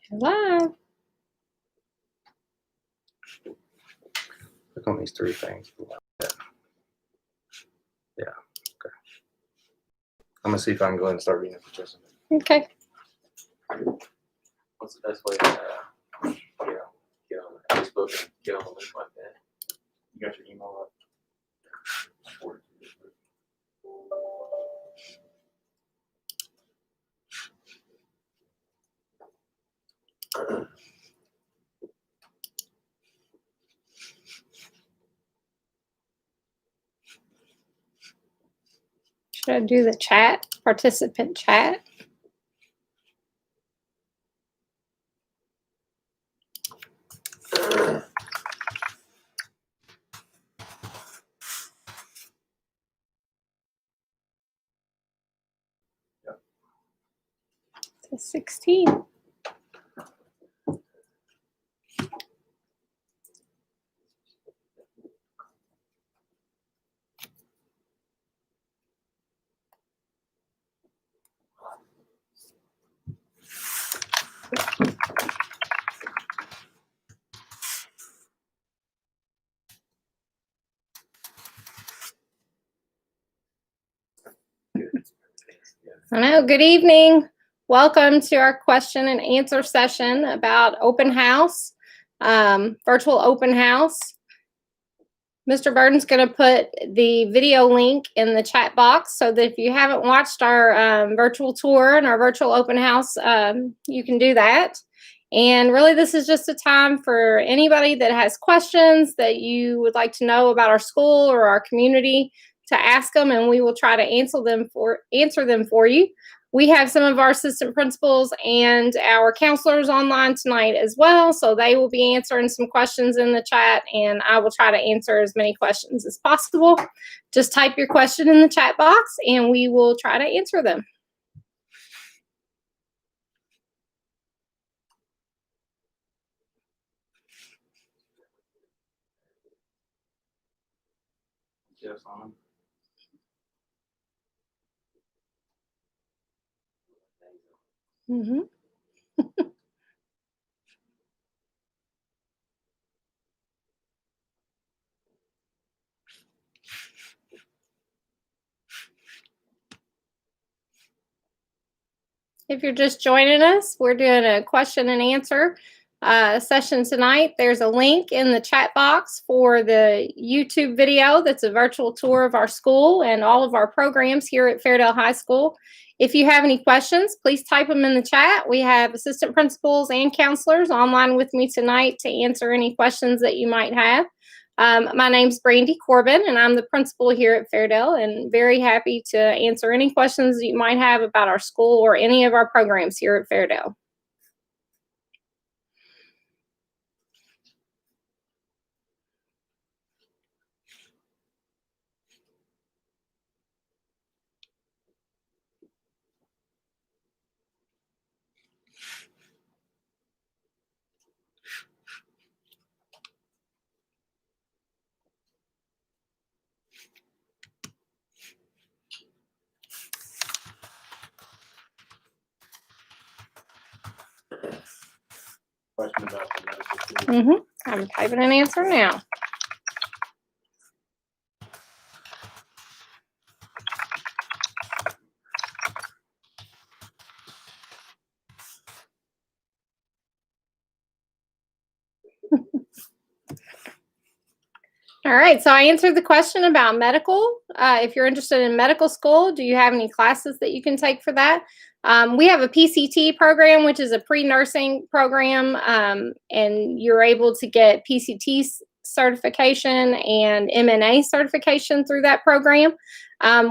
Hello. Click on these three things. Yeah. Okay. I'm gonna see if I can go ahead and start being a participant. Okay. What's the best way to get on Facebook and get on the link like that? You got your email up? Should I do the chat, participant chat? The 16. Hello, good evening. Welcome to our question and answer session about open house, virtual open house. Mr. Burton's going to put the video link in the chat box so that if you haven't watched our virtual tour and our virtual open house, you can do that. And really, this is just a time for anybody that has questions that you would like to know about our school or our community to ask them, and we will try to answer them for you. We have some of our assistant principals and our counselors online tonight as well, so they will be answering some questions in the chat, and I will try to answer as many questions as possible. Just type your question in the chat box, and we will try to answer them. Yes, on. Mm-hmm. If you're just joining us, we're doing a question and answer session tonight. There's a link in the chat box for the YouTube video that's a virtual tour of our school and all of our programs here at Fairdale High School. If you have any questions, please type them in the chat. We have assistant principals and counselors online with me tonight to answer any questions that you might have. My name's Brandy Corbin, and I'm the principal here at Fairdale, and very happy to answer any questions that you might have about our school or any of our programs here at Fairdale. Question about the medical school. I'm typing an answer now. All right, so I answered the question about medical. If you're interested in medical school, do you have any classes that you can take for that? We have a PCT program, which is a pre-nursing program, and you're able to get PCT certification and MNA certification through that program.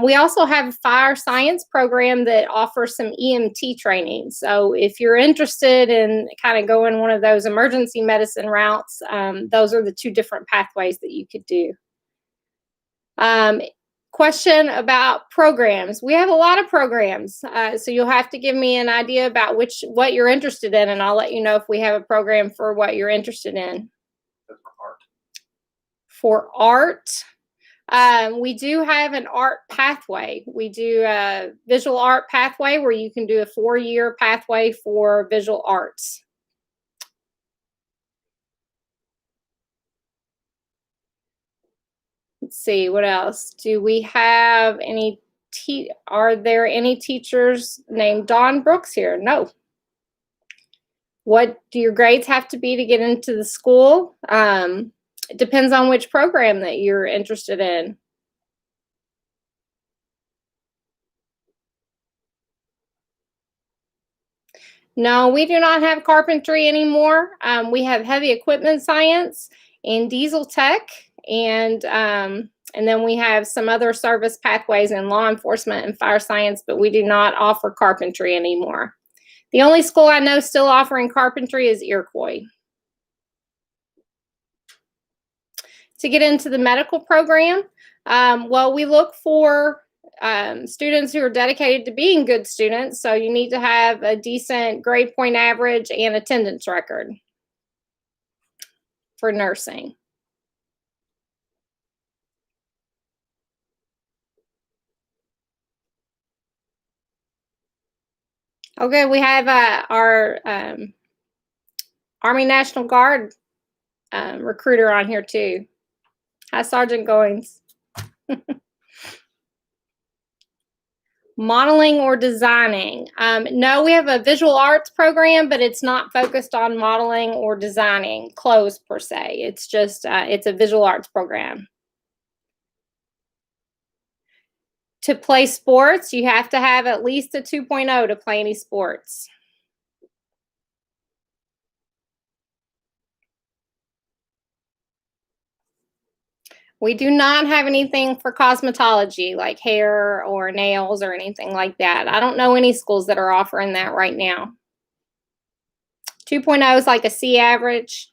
We also have a fire science program that offers some EMT training. So if you're interested in kind of going one of those emergency medicine routes, those are the two different pathways that you could do. Question about programs. We have a lot of programs, so you'll have to give me an idea about what you're interested in, and I'll let you know if we have a program for what you're interested in. That's for art. For art, We do have an art pathway. We do a visual art pathway where you can do a 4-year pathway for visual arts. Let's see, what else? Do we have any are there any teachers named Dawn Brooks here? No. What do your grades have to be to get into the school? It depends on which program that you're interested in. No, we do not have carpentry anymore. We have heavy equipment science and diesel tech, and then we have some other service pathways in law enforcement and fire science, but we do not offer carpentry anymore. The only school I know still offering carpentry is Iroquois. To get into the medical program, well, we look for students who are dedicated to being good students. So you need to have a decent grade point average and attendance record for nursing. Okay, we have our Army National Guard recruiter on here too. Hi, Sergeant Goings. Modeling or designing? No, we have a visual arts program, but it's not focused on modeling or designing clothes per se. It's just, it's a visual arts program. To play sports, you have to have at least a 2.0 to play any sports. We do not have anything for cosmetology like hair or nails or anything like that. I don't know any schools that are offering that right now. 2.0 is like a C average.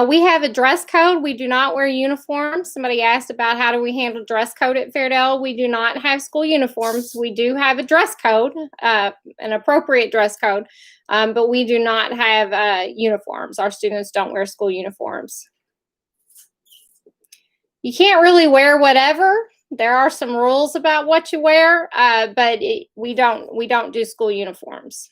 We have a dress code. We do not wear uniforms. Somebody asked about how do we handle dress code at Fairdale. We do not have school uniforms. We do have a dress code, an appropriate dress code, but we do not have uniforms. Our students don't wear school uniforms. You can't really wear whatever. There are some rules about what you wear, but we don't do school uniforms.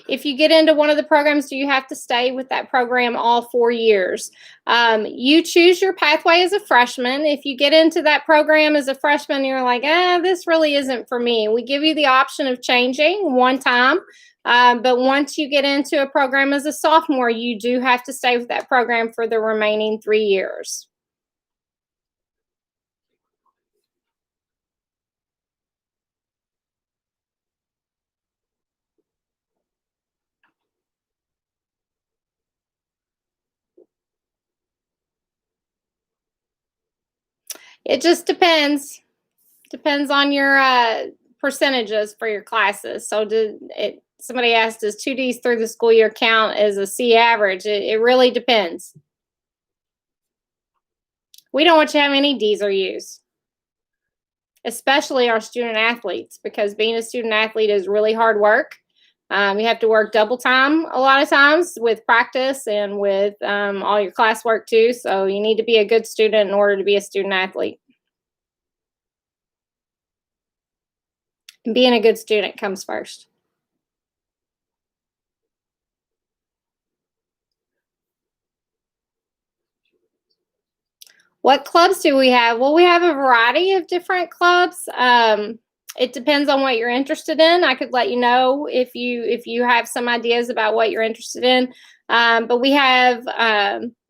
If you get into one of the programs, do you have to stay with that program all 4 years? You choose your pathway as a freshman. If you get into that program as a freshman, you're like, this really isn't for me. We give you the option of changing one time. But once you get into a program as a sophomore, you do have to stay with that program for the remaining 3 years. It just depends. Depends on your percentages for your classes. So somebody asked, does 2 Ds through the school year count as a C average? It really depends. We don't want you to have any Ds or Us, especially our student athletes, because being a student athlete is really hard work. You have to work double time a lot of times with practice and with all your classwork too. So you need to be a good student in order to be a student athlete. And being a good student comes first. What clubs do we have? Well, we have a variety of different clubs. It depends on what you're interested in. I could let you know if you have some ideas about what you're interested in. But we have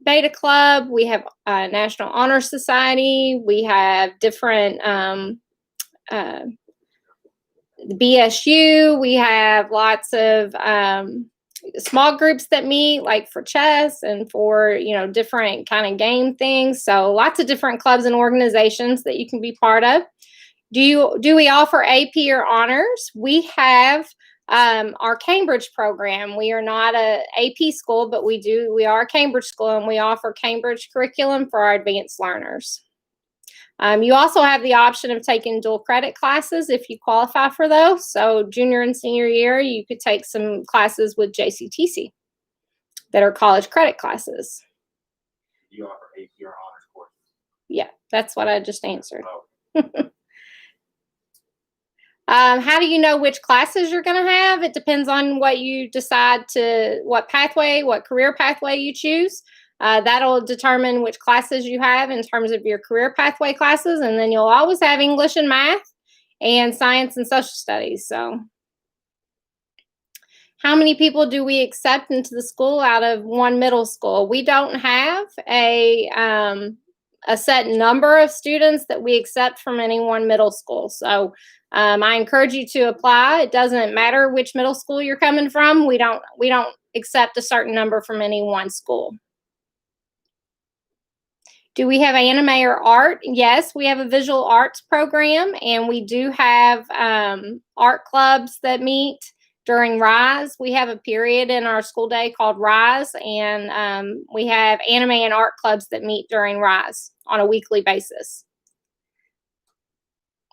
Beta Club. We have National Honor Society. We have different BSU. We have lots of small groups that meet, like for chess and for different kind of game things. So lots of different clubs and organizations that you can be part of. Do we offer AP or honors? We have our Cambridge program. We are not a AP school, but we are a Cambridge school, and we offer Cambridge curriculum for our advanced learners. You also have the option of taking dual credit classes if you qualify for those. So junior and senior year, you could take some classes with JCTC that are college credit classes. You offer AP or honors courses? Yeah, that's what I just answered. Oh, How do you know which classes you're going to have? It depends on what you decide what career pathway you choose. That'll determine which classes you have in terms of your career pathway classes. And then you'll always have English and math and science and social studies. So how many people do we accept into the school out of one middle school? We don't have a set number of students that we accept from any one middle school. So I encourage you to apply. It doesn't matter which middle school you're coming from. We don't accept a certain number from any one school. Do we have anime or art? Yes, we have a visual arts program, and we do have art clubs that meet during RISE. We have a period in our school day called RISE, and we have anime and art clubs that meet during RISE on a weekly basis.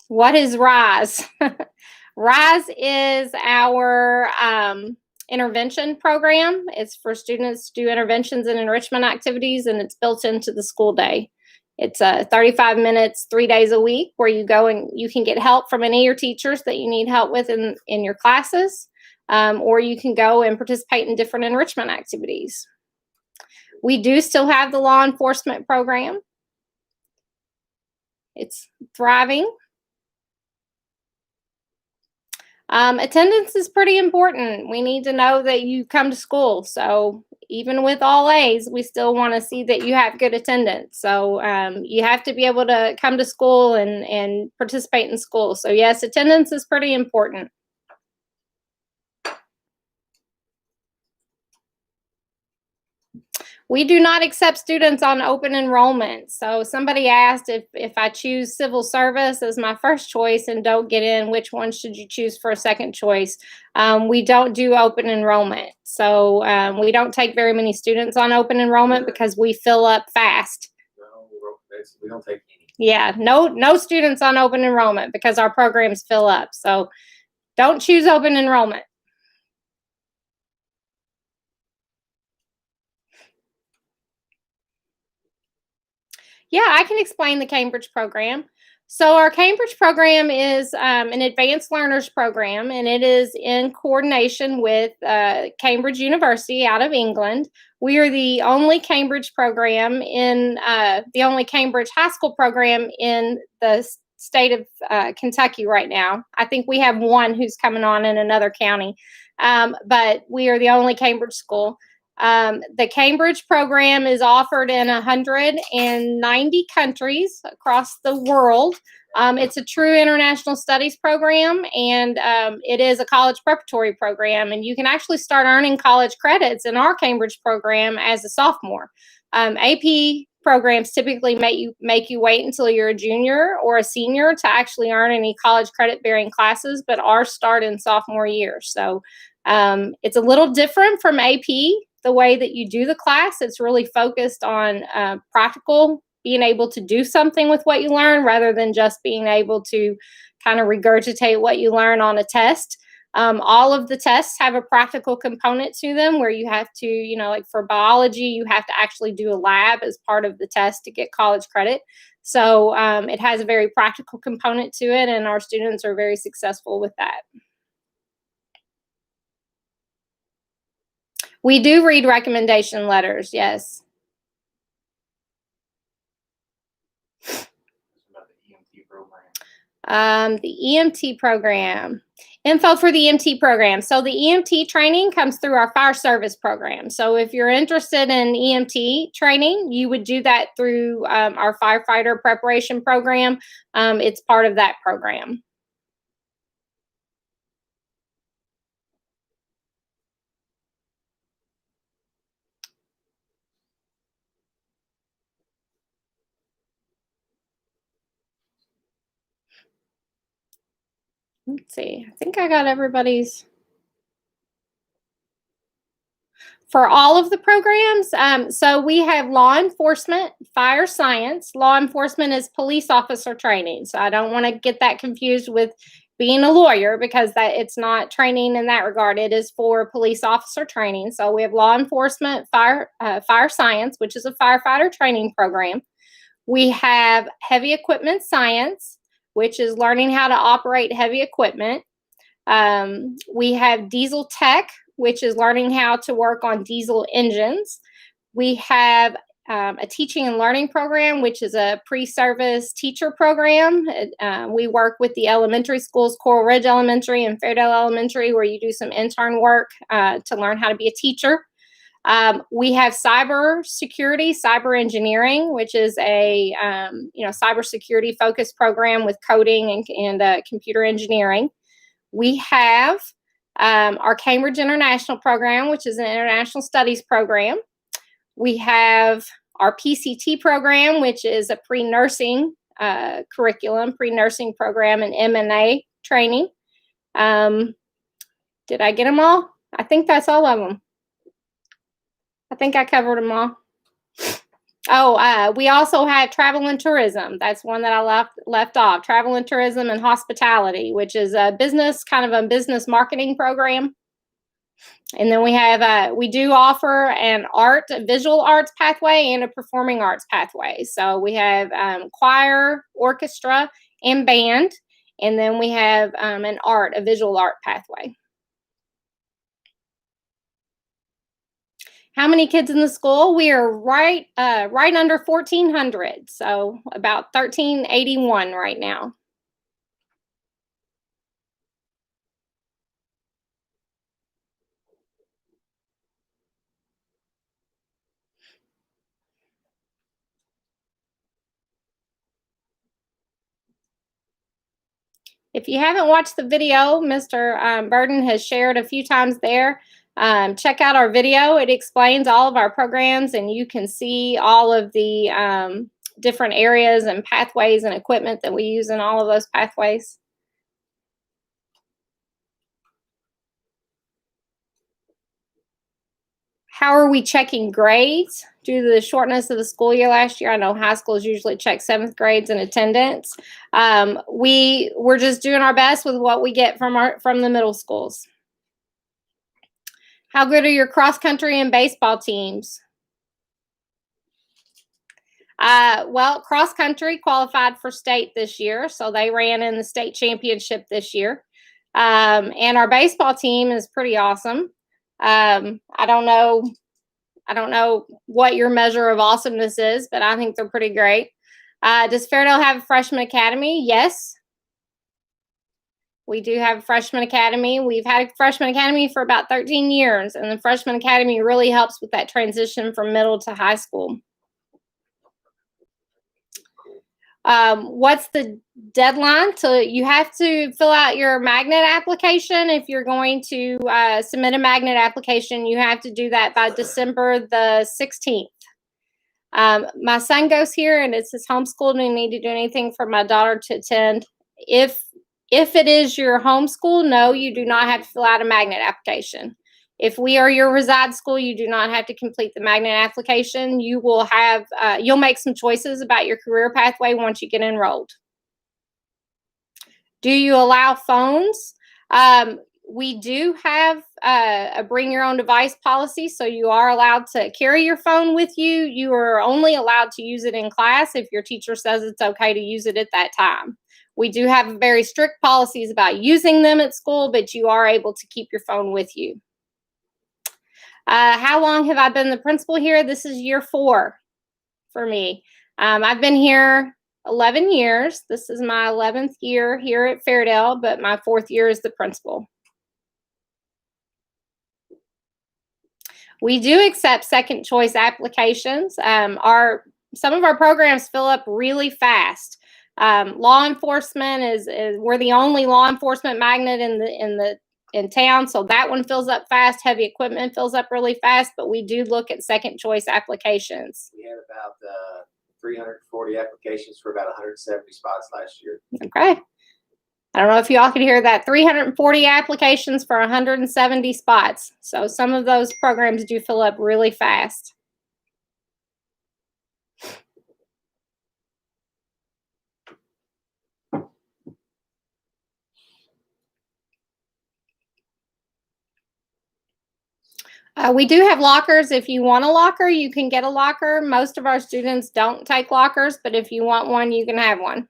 What is RISE? RISE is our intervention program. It's for students to do interventions and enrichment activities, and it's built into the school day. It's 35 minutes, 3 days a week, where you go and you can get help from any of your teachers that you need help with in your classes, or you can go and participate in different enrichment activities. We do still have the law enforcement program. It's thriving. Attendance is pretty important. We need to know that you come to school. So even with all A's, we still want to see that you have good attendance. So you have to be able to come to school and participate in school. So yes, attendance is pretty important. We do not accept students on open enrollment. So somebody asked if I choose civil service as my first choice and don't get in, which one should you choose for a second choice? We don't do open enrollment. So we don't take very many students on open enrollment because we fill up fast. no, we don't take any. Yeah, no students on open enrollment because our programs fill up. So don't choose open enrollment. Yeah, I can explain the Cambridge program. So our Cambridge program is an advanced learners program, and it is in coordination with Cambridge University out of England. We are the only Cambridge program the only Cambridge high school program in the state of Kentucky right now. I think we have one who's coming on in another county, but we are the only Cambridge school. The Cambridge program is offered in 190 countries across the world. It's a true international studies program, and it is a college preparatory program. And you can actually start earning college credits in our Cambridge program as a sophomore. AP programs typically make you wait until you're a junior or a senior to actually earn any college credit bearing classes, but ours start in sophomore year. So it's a little different from AP. The way that you do the class, it's really focused on practical, being able to do something with what you learn rather than just being able to kind of regurgitate what you learn on a test. All of the tests have a practical component to them where you have to, like for biology, you have to actually do a lab as part of the test to get college credit. So it has a very practical component to it, and our students are very successful with that. We do read recommendation letters, yes. About the EMT program. Info for the EMT program. So the EMT training comes through our fire service program. So if you're interested in EMT training, you would do that through our firefighter preparation program. It's part of that program. Let's see. I think I got everybody's. For all of the programs, so we have law enforcement, fire science. Law enforcement is police officer training. So I don't want to get that confused with being a lawyer, because that it's not training in that regard. It is for police officer training. So we have law enforcement, fire science, which is a firefighter training program. We have heavy equipment science, which is learning how to operate heavy equipment. We have diesel tech, which is learning how to work on diesel engines. We have a teaching and learning program, which is a pre-service teacher program. We work with the elementary schools, Coral Ridge Elementary and Fairdale Elementary, where you do some intern work to learn how to be a teacher. We have cyber security, cyber engineering, which is a cybersecurity focused program with coding and computer engineering. We have our Cambridge International program, which is an international studies program. We have our PCT program, which is a pre-nursing curriculum, pre-nursing program and M&A training. Did I get them all? I think that's all of them. I think I covered them all. Oh, we also have travel and tourism. That's one that I left off. Travel and tourism and hospitality, which is a business, kind of a business marketing program. And then we do offer a visual arts pathway and a performing arts pathway. So we have choir, orchestra, and band. And then we have a visual art pathway. How many kids in the school? We are right under 1,400. So about 1,381 right now. If you haven't watched the video, Mr. Burden has shared a few times there. Check out our video. It explains all of our programs, and you can see all of the different areas and pathways and equipment that we use in all of those pathways. How are we checking grades? Due to the shortness of the school year last year, I know high schools usually check 7th grades in attendance. We're just doing our best with what we get from the middle schools. How good are your cross country and baseball teams? Well, cross country qualified for state this year, so they ran in the state championship this year. And our baseball team is pretty awesome. I don't know what your measure of awesomeness is, but I think they're pretty great. Does Fairdale have a freshman academy? Yes. We do have a freshman academy. We've had a freshman academy for about 13 years, and the freshman academy really helps with that transition from middle to high school. What's the deadline? You have to fill out your magnet application. If you're going to submit a magnet application, you have to do that by December the 16th. My son goes here, and it's his homeschool. Do you need to do anything for my daughter to attend? If it is your homeschool, no, you do not have to fill out a magnet application. If we are your reside school, you do not have to complete the magnet application. You will have, you'll make some choices about your career pathway once you get enrolled. Do you allow phones? We do have a bring your own device policy, so you are allowed to carry your phone with you. You are only allowed to use it in class if your teacher says it's okay to use it at that time. We do have very strict policies about using them at school, but you are able to keep your phone with you. How long have I been the principal here? This is year 4 for me. I've been here 11 years. This is my 11th year here at Fairdale, but my 4th year as the principal. We do accept second choice applications. Some of our programs fill up really fast. Law enforcement is we're the only law enforcement magnet in town, so that one fills up fast. Heavy equipment fills up really fast, but we do look at second choice applications. We had about 340 applications for about 170 spots last year. Okay. I don't know if y'all could hear that. 340 applications for 170 spots. So some of those programs do fill up really fast. We do have lockers. If you want a locker, you can get a locker. Most of our students don't take lockers, but if you want one, you can have one.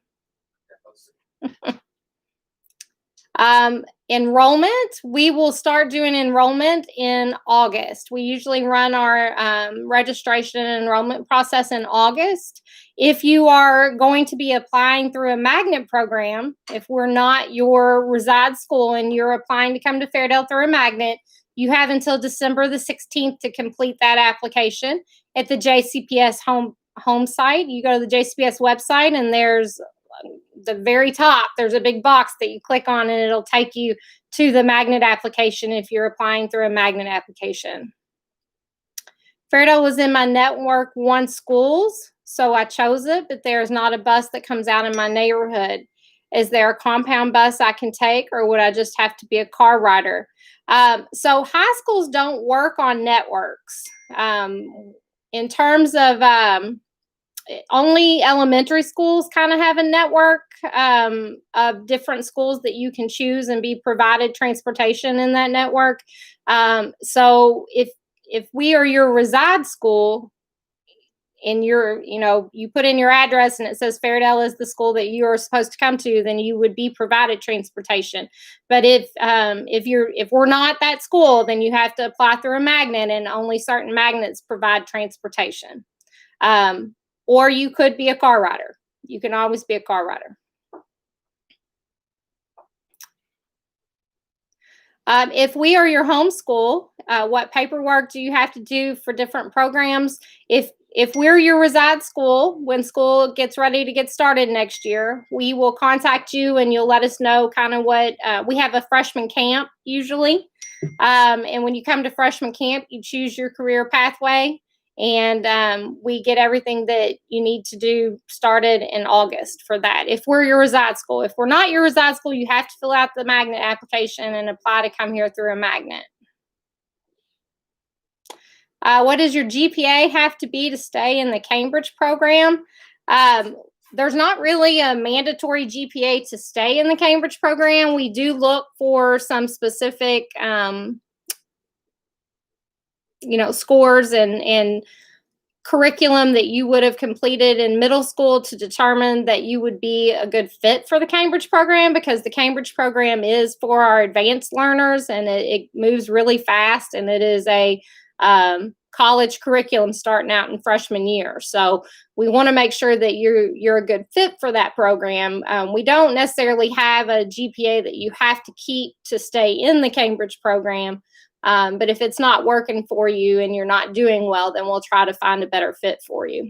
Enrollment, we will start doing enrollment in August. We usually run our registration and enrollment process in August. If you are going to be applying through a magnet program, if we're not your reside school and you're applying to come to Fairdale through a magnet, you have until December the 16th to complete that application at the JCPS home site. You go to the JCPS website and there's the very top, there's a big box that you click on and it'll take you to the magnet application if you're applying through a magnet application. Fairdale was in my Network 1 schools, so I chose it, but there's not a bus that comes out in my neighborhood. Is there a compound bus I can take, or would I just have to be a car rider? So high schools don't work on networks. In terms of only elementary schools kind of have a network of different schools that you can choose and be provided transportation in that network. So if we are your reside school and you put in your address and it says Fairdale is the school that you are supposed to come to, then you would be provided transportation. But if we're not that school, then you have to apply through a magnet, and only certain magnets provide transportation. Or you could be a car rider. You can always be a car rider. If we are your home school, what paperwork do you have to do for different programs? If we're your reside school, when school gets ready to get started next year, we will contact you and you'll let us know kind of what, we have a freshman camp usually. And when you come to freshman camp, you choose your career pathway, and we get everything that you need to do started in August for that. If we're your reside school, if we're not your reside school, you have to fill out the magnet application and apply to come here through a magnet. What does your GPA have to be to stay in the Cambridge program? There's not really a mandatory GPA to stay in the Cambridge program. We do look for some specific scores and curriculum that you would have completed in middle school to determine that you would be a good fit for the Cambridge program, because the Cambridge program is for our advanced learners and it moves really fast, and it is a college curriculum starting out in freshman year. So we want to make sure that you're a good fit for that program. We don't necessarily have a GPA that you have to keep to stay in the Cambridge program. But if it's not working for you and you're not doing well, then we'll try to find a better fit for you.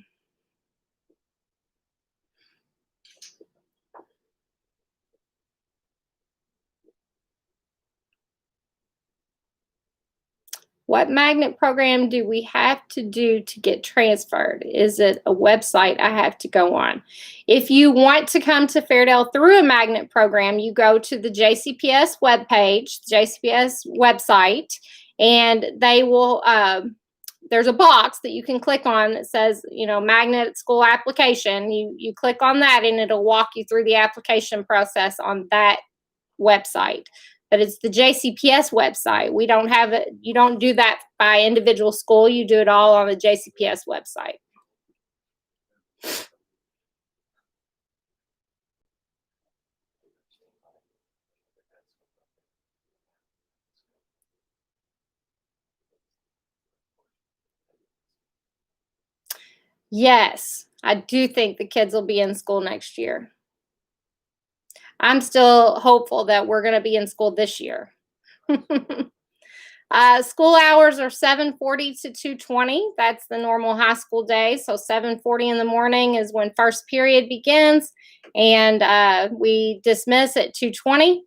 What magnet program do we have to do to get transferred? Is it a website I have to go on? If you want to come to Fairdale through a magnet program, you go to the JCPS webpage, JCPS website, and they will, there's a box that you can click on that says, magnet school application. You click on that and it'll walk you through the application process on that website. But it's the JCPS website. We don't have it. You don't do that by individual school. You do it all on the JCPS website. Yes, I do think the kids will be in school next year. I'm still hopeful that we're going to be in school this year. School hours are 7:40 to 2:20. That's the normal high school day. So 7:40 in the morning is when first period begins, and we dismiss at 2:20.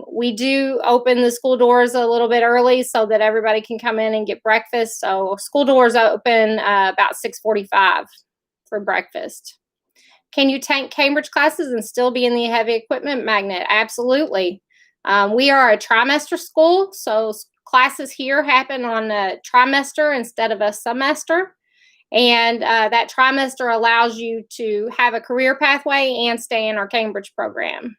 We do open the school doors a little bit early so that everybody can come in and get breakfast. So school doors open about 6:45 for breakfast. Can you take Cambridge classes and still be in the heavy equipment magnet? Absolutely. We are a trimester school, so classes here happen on a trimester instead of a semester. And that trimester allows you to have a career pathway and stay in our Cambridge program.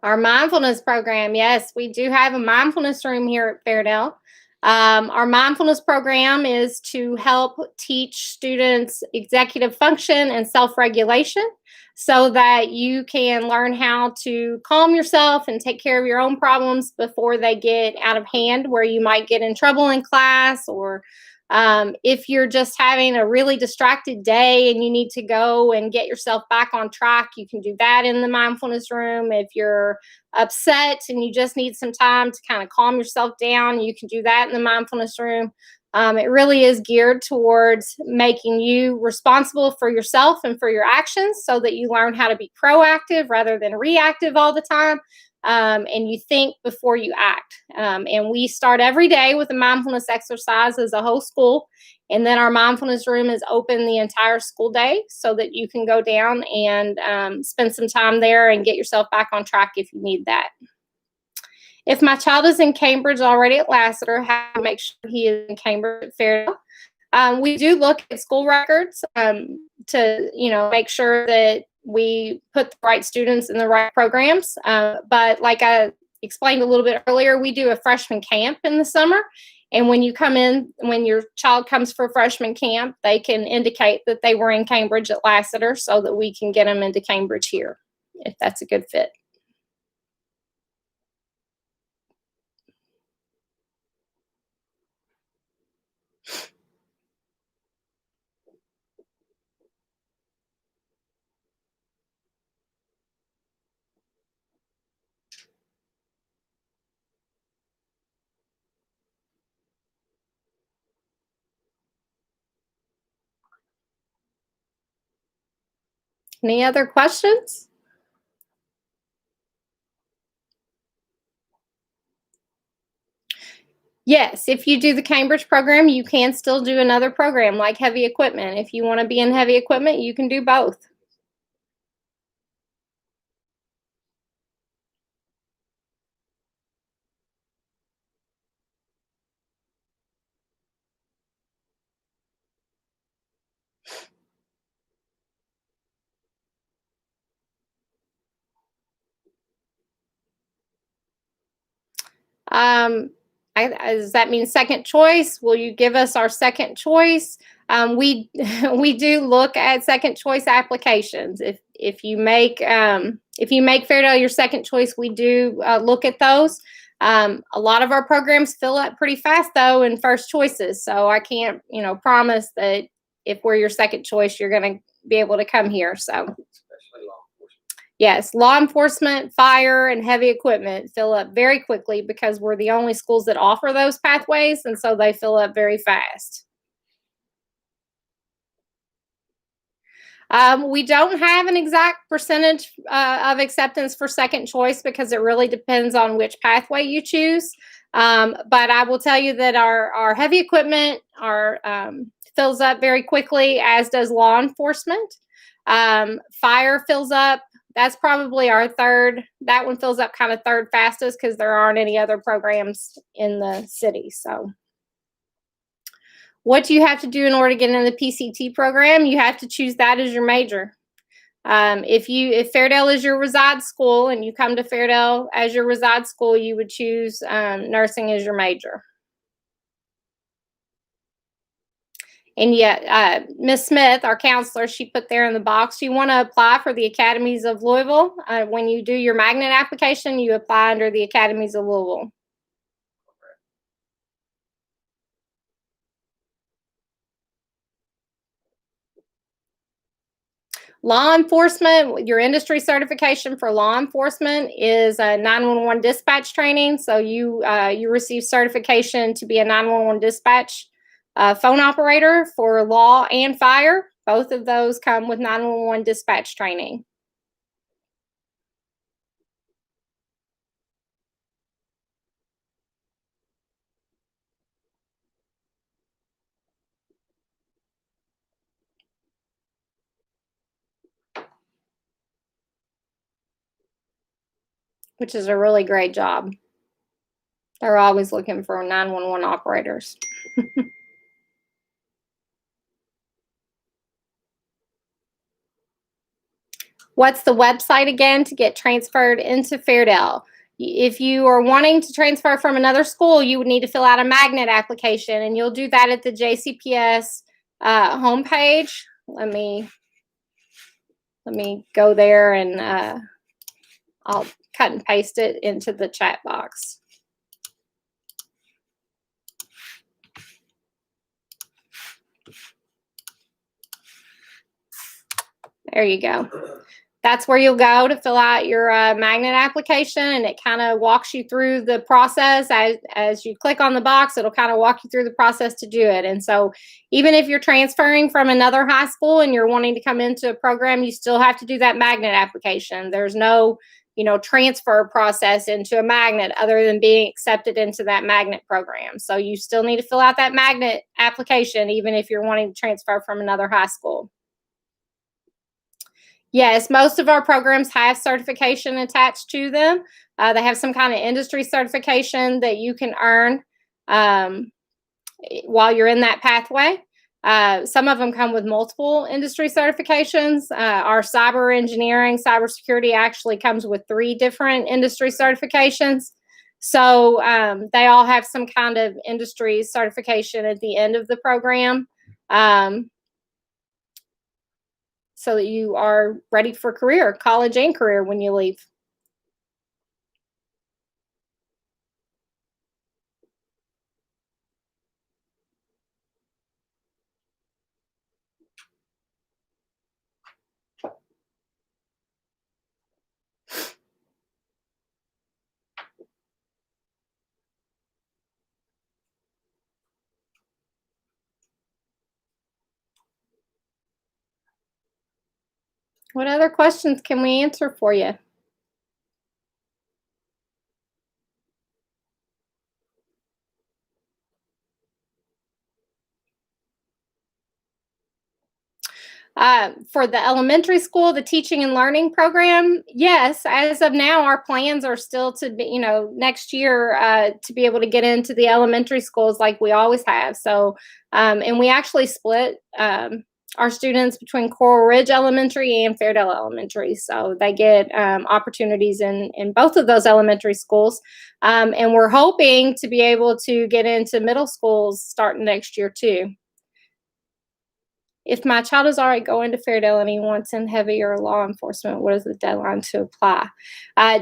Our mindfulness program, yes, we do have a mindfulness room here at Fairdale. Our mindfulness program is to help teach students executive function and self-regulation so that you can learn how to calm yourself and take care of your own problems before they get out of hand, where you might get in trouble in class, or if you're just having a really distracted day and you need to go and get yourself back on track, you can do that in the mindfulness room. If you're upset and you just need some time to kind of calm yourself down, you can do that in the mindfulness room. It really is geared towards making you responsible for yourself and for your actions so that you learn how to be proactive rather than reactive all the time. And you think before you act. And we start every day with a mindfulness exercise as a whole school. And then our mindfulness room is open the entire school day so that you can go down and spend some time there and get yourself back on track if you need that. If my child is in Cambridge already at Lassiter, how to make sure he is in Cambridge at Fairdale? We do look at school records to make sure that we put the right students in the right programs. But like I explained a little bit earlier, we do a freshman camp in the summer. And when you come in, when your child comes for freshman camp, they can indicate that they were in Cambridge at Lassiter so that we can get them into Cambridge here, if that's a good fit. Any other questions? Yes, if you do the Cambridge program, you can still do another program like heavy equipment. If you want to be in heavy equipment, you can do both. Does that mean second choice? Will you give us our second choice? We do look at second choice applications. If you make Fairdale your second choice, we do look at those. A lot of our programs fill up pretty fast though in first choices, so I can't promise that if we're your second choice, you're going to be able to come here. So. Especially law enforcement. Yes, law enforcement, fire, and heavy equipment fill up very quickly because we're the only schools that offer those pathways, and so they fill up very fast. We don't have an exact percentage of acceptance for second choice because it really depends on which pathway you choose. But I will tell you that our heavy equipment fills up very quickly, as does law enforcement. Fire fills up. That's probably our third. That one fills up kind of third fastest because there aren't any other programs in the city. So what do you have to do in order to get in the PCT program? You have to choose that as your major. If Fairdale is your reside school and you come to Fairdale as your reside school, you would choose nursing as your major. And yet, Ms. Smith, our counselor, she put there in the box, you want to apply for the Academies of Louisville. When you do your magnet application, you apply under the Academies of Louisville. Law enforcement, your industry certification for law enforcement is a 911 dispatch training. So you receive certification to be a 911 dispatch phone operator for law and fire. Both of those come with 911 dispatch training. which is a really great job. They're always looking for 911 operators. What's the website again to get transferred into Fairdale? If you are wanting to transfer from another school, you would need to fill out a magnet application, and you'll do that at the JCPS homepage. Let me go there, and I'll cut and paste it into the chat box. There you go. That's where you'll go to fill out your magnet application, and it kind of walks you through the process. As you click on the box, it'll kind of walk you through the process to do it. And so even if you're transferring from another high school and you're wanting to come into a program, you still have to do that magnet application. There's no, transfer process into a magnet other than being accepted into that magnet program. So you still need to fill out that magnet application even if you're wanting to transfer from another high school. Yes, most of our programs have certification attached to them. They have some kind of industry certification that you can earn while you're in that pathway. Some of them come with multiple industry certifications. Our cyber engineering, cybersecurity actually comes with 3 different industry certifications. So they all have some kind of industry certification at the end of the program. So that you are ready for career, college and career when you leave. What other questions can we answer for you? For the elementary school, the teaching and learning program, yes, as of now, our plans are still to be, next year to be able to get into the elementary schools like we always have. So, and we actually split our students between Coral Ridge Elementary and Fairdale Elementary. So they get opportunities in both of those elementary schools. And we're hoping to be able to get into middle schools starting next year too. If my child is already going to Fairdale and he wants in heavier law enforcement, what is the deadline to apply?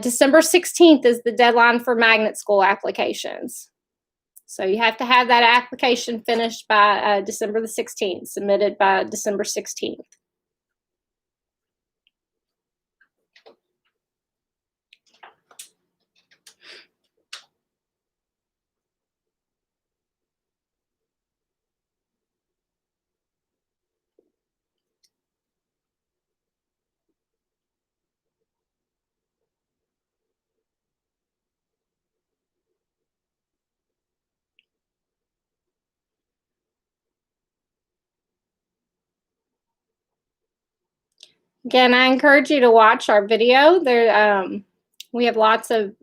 December 16th is the deadline for magnet school applications. So you have to have that application finished by December the 16th, submitted by December 16th. Again, I encourage you to watch our video. We have lots of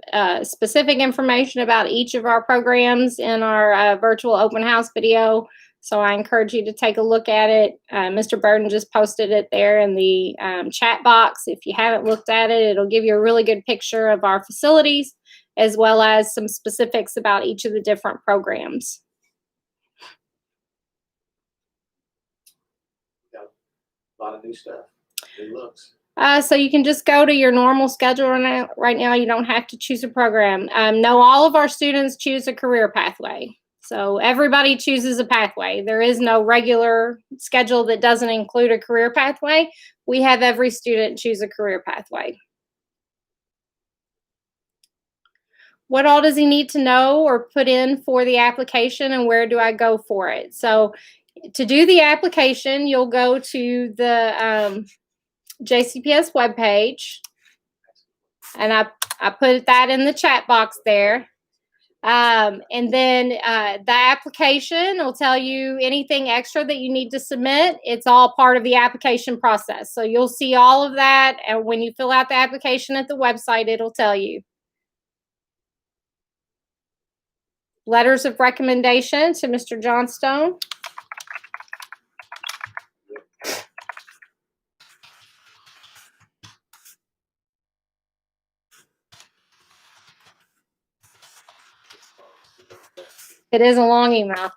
specific information about each of our programs in our virtual open house video. So I encourage you to take a look at it. Mr. Burden just posted it there in the chat box. If you haven't looked at it, it'll give you a really good picture of our facilities, as well as some specifics about each of the different programs. Got a lot of new stuff. New looks. So you can just go to your normal schedule right now. You don't have to choose a program. No, all of our students choose a career pathway. So everybody chooses a pathway. There is no regular schedule that doesn't include a career pathway. We have every student choose a career pathway. What all does he need to know or put in for the application, and where do I go for it? So to do the application, you'll go to the JCPS webpage, and I put that in the chat box there. And then the application will tell you anything extra that you need to submit. It's all part of the application process. So you'll see all of that. And when you fill out the application at the website, it'll tell you. letters of recommendation to Mr. Johnstone. It is a long email.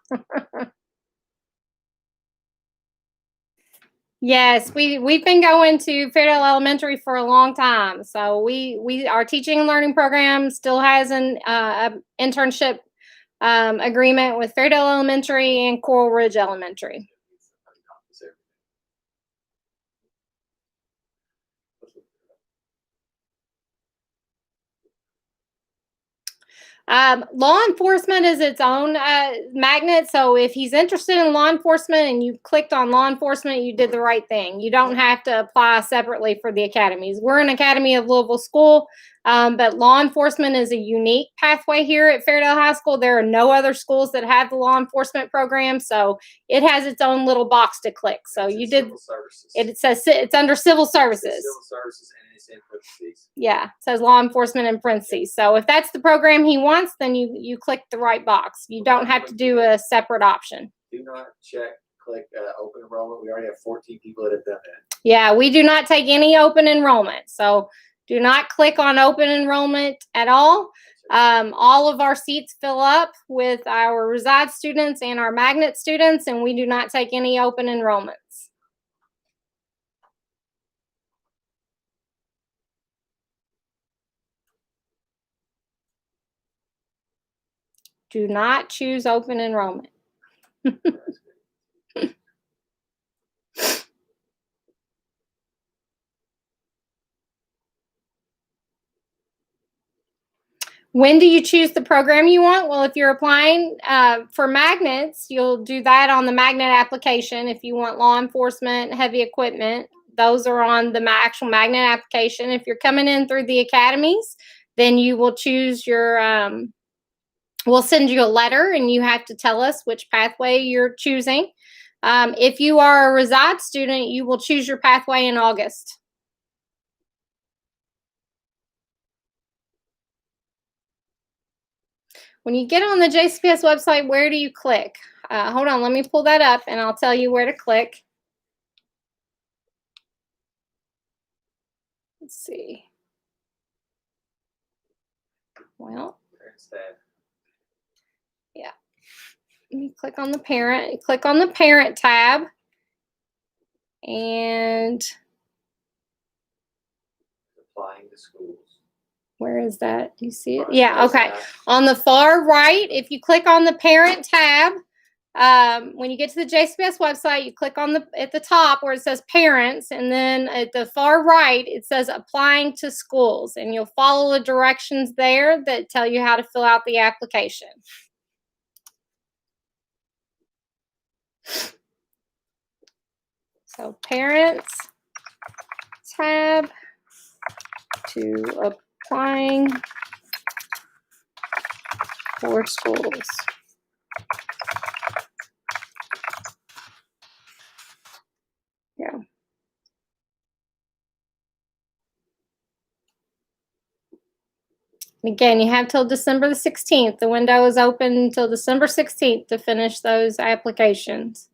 Yes, we've been going to Fairdale Elementary for a long time. So our teaching and learning program still has an internship agreement with Fairdale Elementary and Coral Ridge Elementary. Law enforcement is its own magnet. So if he's interested in law enforcement and you clicked on law enforcement, you did the right thing. You don't have to apply separately for the academies. We're an Academy of Louisville school, but law enforcement is a unique pathway here at Fairdale High School. There are no other schools that have the law enforcement program. So it has its own little box to click. So you did, it says it's under civil services. Civil services and it's in parentheses. Yeah, it says law enforcement in parentheses. So if that's the program he wants, then you click the right box. You don't have to do a separate option. Do not click open enrollment. We already have 14 people that have done that. Yeah, we do not take any open enrollment. So do not click on open enrollment at all. All of our seats fill up with our reside students and our magnet students, and we do not take any open enrollments. Do not choose open enrollment. When do you choose the program you want? Well, if you're applying for magnets, you'll do that on the magnet application. If you want law enforcement, heavy equipment, those are on the actual magnet application. If you're coming in through the academies, then you will choose your, we'll send you a letter and you have to tell us which pathway you're choosing. If you are a reside student, you will choose your pathway in August. When you get on the JCPS website, where do you click? Hold on, let me pull that up and I'll tell you where to click. Let's see. Well, yeah. Let me click on the parent. Click on the parent tab. And Applying to schools. Where is that? Do you see it? Yeah, okay. On the far right, if you click on the parent tab, when you get to the JCPS website, you click on at the top where it says parents, and then at the far right, it says applying to schools, and you'll follow the directions there that tell you how to fill out the application. So parents tab to applying for schools. Yeah. Again, you have till December the 16th. The window is open until December 16th to finish those applications.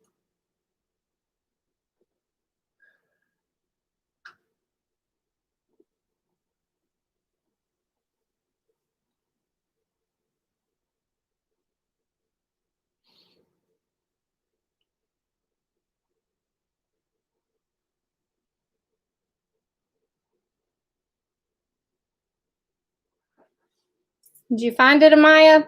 Did you find it, Amaya?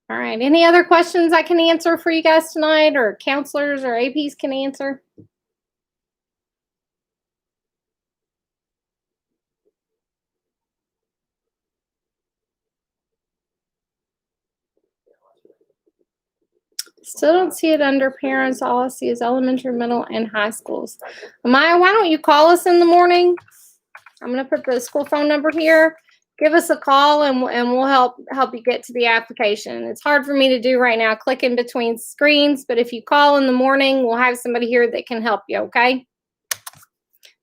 All right. Any other questions I can answer for you guys tonight, or counselors or APs can answer? Still don't see it under parents. All I see is elementary, middle, and high schools. Amaya, why don't you call us in the morning? I'm going to put the school phone number here. give us a call and we'll help you get to the application. It's hard for me to do right now, clicking between screens, but if you call in the morning, we'll have somebody here that can help you, okay?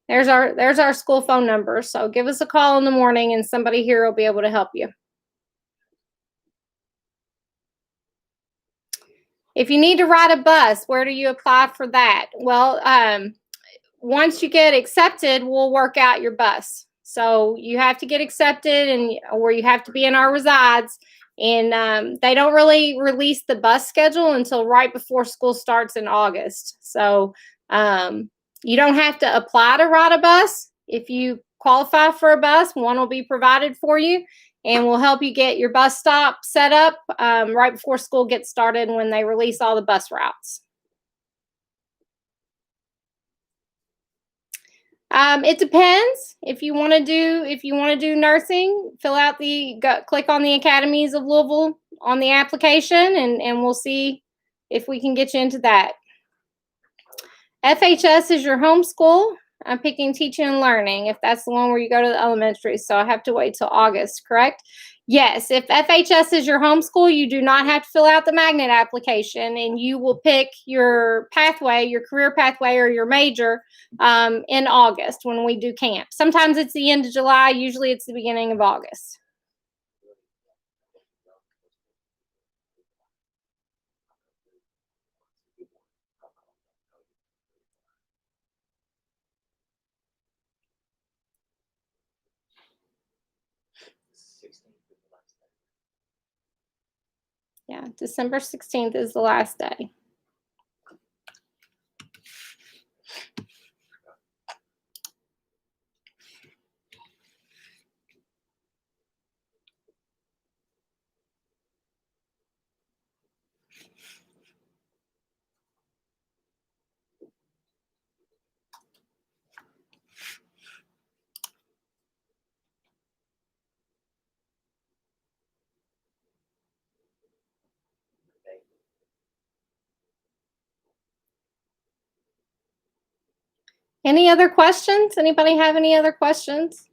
There's our school phone number. So give us a call in the morning and somebody here will be able to help you. If you need to ride a bus, where do you apply for that? Well, once you get accepted, we'll work out your bus. So you have to get accepted or you have to be in our resides. And they don't really release the bus schedule until right before school starts in August. So you don't have to apply to ride a bus. If you qualify for a bus, one will be provided for you. And we'll help you get your bus stop set up right before school gets started when they release all the bus routes. It depends. If you want to do nursing, click on the Academies of Louisville on the application, and we'll see if we can get you into that. FHS is your home school. I'm picking teaching and learning, if that's the one where you go to the elementary. So I have to wait till August, correct? Yes, if FHS is your home school, you do not have to fill out the magnet application, and you will pick your pathway, your career pathway or your major in August when we do camp. Sometimes it's the end of July, usually it's the beginning of August. Yeah, December 16th is the last day. Any other questions? Anybody have any other questions?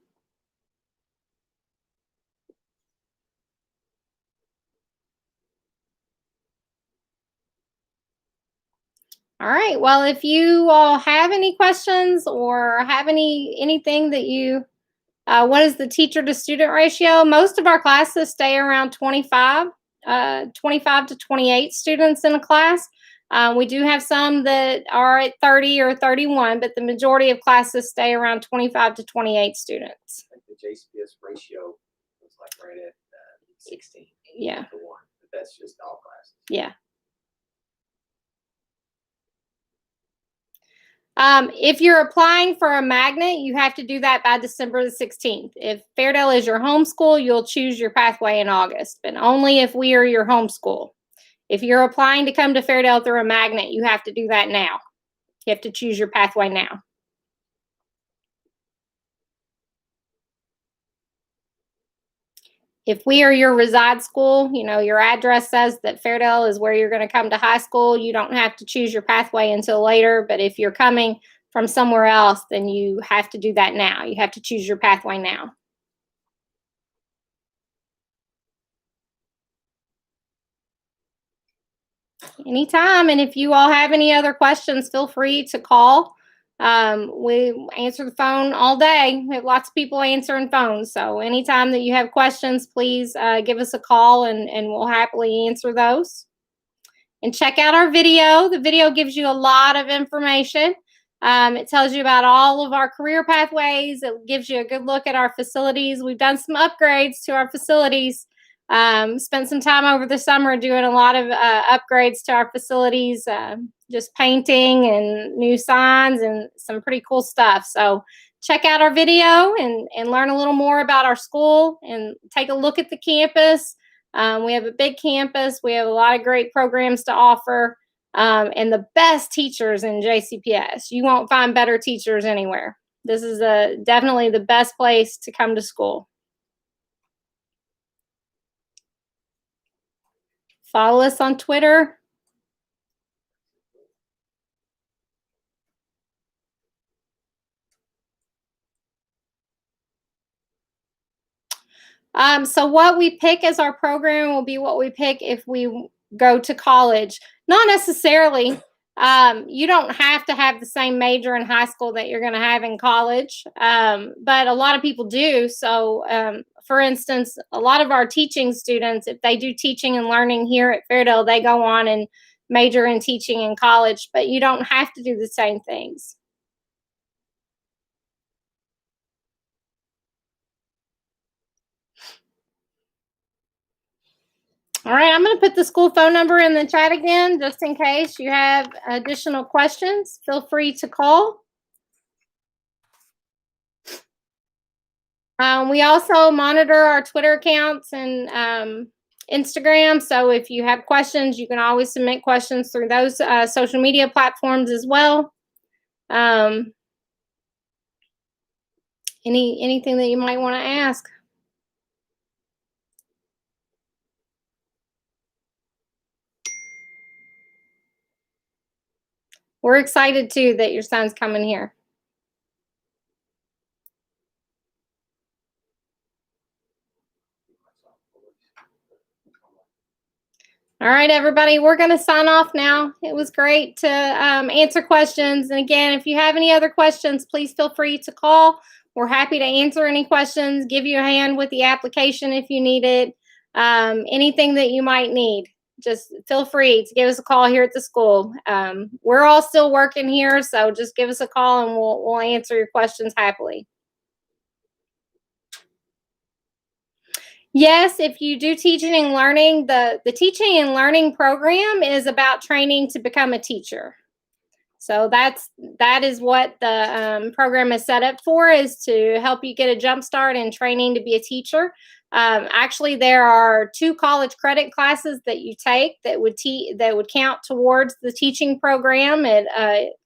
All right. Well, if you all have any questions or have anything that you, what is the teacher to student ratio? Most of our classes stay around 25 to 28 students in a class. We do have some that are at 30 or 31, but the majority of classes stay around 25 to 28 students. The JCPS ratio was like right at 16. Yeah. To 1, but that's just all classes. Yeah. If you're applying for a magnet, you have to do that by December the 16th. If Fairdale is your home school, you'll choose your pathway in August, but only if we are your home school. If you're applying to come to Fairdale through a magnet, you have to do that now. You have to choose your pathway now. If we are your reside school, your address says that Fairdale is where you're going to come to high school, you don't have to choose your pathway until later. But if you're coming from somewhere else, then you have to do that now. You have to choose your pathway now. Anytime. And if you all have any other questions, feel free to call. We answer the phone all day. We have lots of people answering phones. So anytime that you have questions, please give us a call and we'll happily answer those. And check out our video. The video gives you a lot of information. It tells you about all of our career pathways. It gives you a good look at our facilities. We've done some upgrades to our facilities. Spent some time over the summer doing a lot of upgrades to our facilities, just painting and new signs and some pretty cool stuff. So check out our video and learn a little more about our school and take a look at the campus. We have a big campus. We have a lot of great programs to offer and the best teachers in JCPS. You won't find better teachers anywhere. This is definitely the best place to come to school. Follow us on Twitter. So what we pick as our program will be what we pick if we go to college. Not necessarily. You don't have to have the same major in high school that you're going to have in college, but a lot of people do. So, for instance, a lot of our teaching students, if they do teaching and learning here at Fairdale, they go on and major in teaching in college, but you don't have to do the same things. All right, I'm going to put the school phone number in the chat again, just in case you have additional questions. Feel free to call. We also monitor our Twitter accounts and Instagram. So if you have questions, you can always submit questions through those social media platforms as well. Anything that you might want to ask. We're excited too that your son's coming here. All right, everybody, we're going to sign off now. It was great to answer questions. And again, if you have any other questions, please feel free to call. We're happy to answer any questions, give you a hand with the application if you need it. Anything that you might need, just feel free to give us a call here at the school. We're all still working here, so just give us a call and we'll answer your questions happily. Yes, if you do teaching and learning, the teaching and learning program is about training to become a teacher. So that is what the program is set up for, is to help you get a jump start in training to be a teacher. Actually, there are 2 college credit classes that you take that would count towards the teaching program at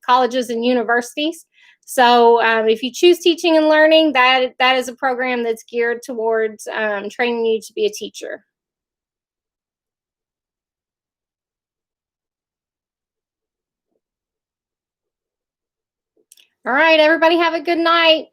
colleges and universities. So if you choose teaching and learning, that is a program that's geared towards training you to be a teacher. All right, everybody have a good night.